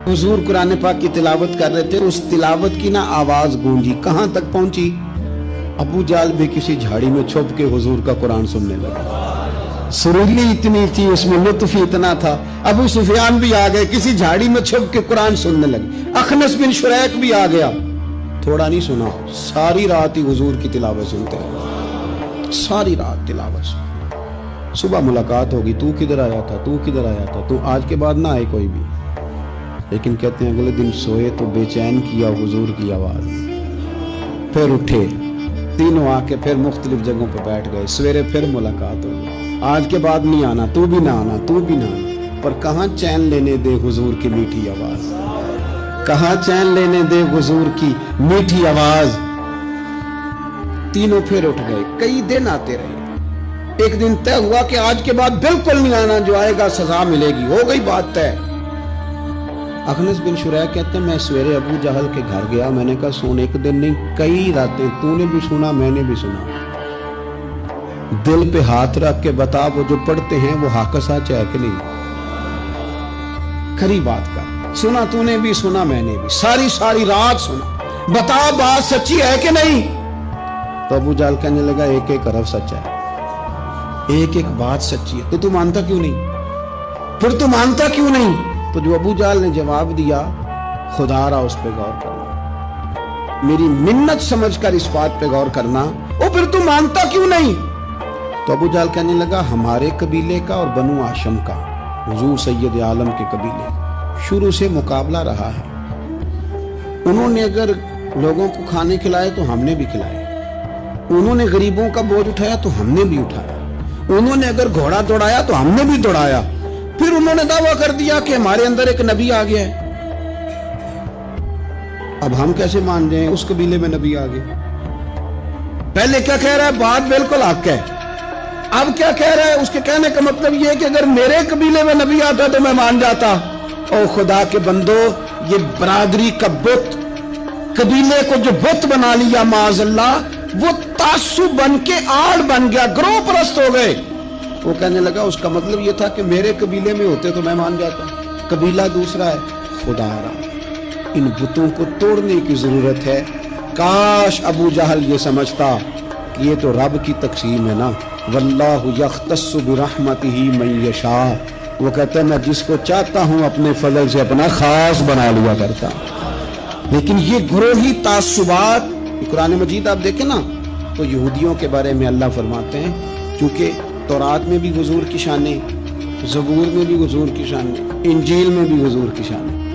हुजूर कुरान पाक की तिलावत कर रहे थे, उस तिलावत की ना आवाज गूंजी, कहां तक पहुंची? अबू जाल भी किसी झाड़ी में छुप के हुजूर का कुरान सुनने लगा। सुरीली इतनी थी, उसमें लुत्फ इतना था। अबू सुफियान भी आ गए, किसी झाड़ी में छुप के कुरान सुनने लगे। अखनस बिन शुरैक भी आ गया, थोड़ा नहीं सुना, सारी रात ही हुजूर की तिलावत सुनते हैं, सारी रात तिलावत सुन। सुबह मुलाकात होगी, तू किधर आया था, तू किधर आया था, तू आज के बाद ना आए कोई भी। लेकिन कहते हैं अगले दिन सोए तो बेचैन किया हुजूर की आवाज। फिर उठे, तीनों आके फिर मुख्तलिफ जगहों पर बैठ गए। सवेरे फिर मुलाकात होगी, आज के बाद नहीं आना, तू भी ना आना, तू भी ना आना। पर कहाँ चैन लेने दे हुजूर की मीठी आवाज, कहाँ चैन लेने दे हुजूर की मीठी आवाज। तीनों फिर उठ गए, कई दिन आते रहे। एक दिन तय हुआ कि आज के बाद बिल्कुल नहीं आना, जो आएगा सजा मिलेगी। हो गई बात तय। अखनस बिन शुरैक कहते हैं मैं सवेरे अबू जहल के घर गया, मैंने कहा सुन, एक दिन नहीं कई रातें तूने भी सुना, मैंने भी सुना, दिल पे हाथ रख के बता वो जो पढ़ते हैं वो हक सच है कि नहीं, खरी बात कर। सुना तूने भी, सुना मैंने भी, सारी सारी रात सुना, बता बात सच्ची है कि नहीं। तो अबू जहल कहने लगा एक एक हरफ सच है, एक एक बात सच्ची है। तो तू मानता क्यों नहीं, फिर तू मानता क्यों नहीं? तो जो अबू जहल ने जवाब दिया, खुदा रहा उस पे गौर करना, मेरी मिन्नत समझकर इस बात पे गौर करना, ओ फिर तू मानता क्यों नहीं? तो अबू जहल कहने लगा हमारे कबीले का और बनु हाशिम का, हुजूर सैयद आलम के कबीले, शुरू से मुकाबला रहा है। उन्होंने अगर लोगों को खाने खिलाए तो हमने भी खिलाए, उन्होंने गरीबों का बोझ उठाया तो हमने भी उठाया, उन्होंने अगर घोड़ा दौड़ाया तो हमने भी दौड़ाया। फिर उन्होंने दावा कर दिया कि हमारे अंदर एक नबी आ गया है। अब हम कैसे मान जाएं उस कबीले में नबी आ गए? पहले क्या कह रहा है, बात बिल्कुल हक है। अब क्या कह रहा है, उसके कहने का मतलब यह है कि अगर मेरे कबीले में नबी आता तो मैं मान जाता। ओ खुदा के बंदो, ये बरादरी का बुत, कबीले को जो बुत बना लिया माज़अल्लाह, वो तासुब बन के आड़ बन गया, ग्रोह परस्त हो गए। वो कहने लगा उसका मतलब ये था कि मेरे कबीले में होते तो मैं मान जाता, कबीला दूसरा है। खुदा रहा, इन बुतों को तोड़ने की जरूरत है। काश अबू जहल ये समझता कि ये तो रब की तक़सीम है ना, वल्लाहु यख्तस्सु बिरहमतिही मन यशा। वो कहता है मैं जिसको चाहता हूँ अपने फजल से अपना खास बना लिया करता। लेकिन ये गुरोही तासुबात, कुरान मजीद आप देखें ना तो यहूदियों के बारे में अल्लाह फरमाते हैं, क्योंकि तौरात में भी हुजूर की शान है, ज़बूर में भी हुजूर की शान है, इंजील में भी हुजूर की शान है।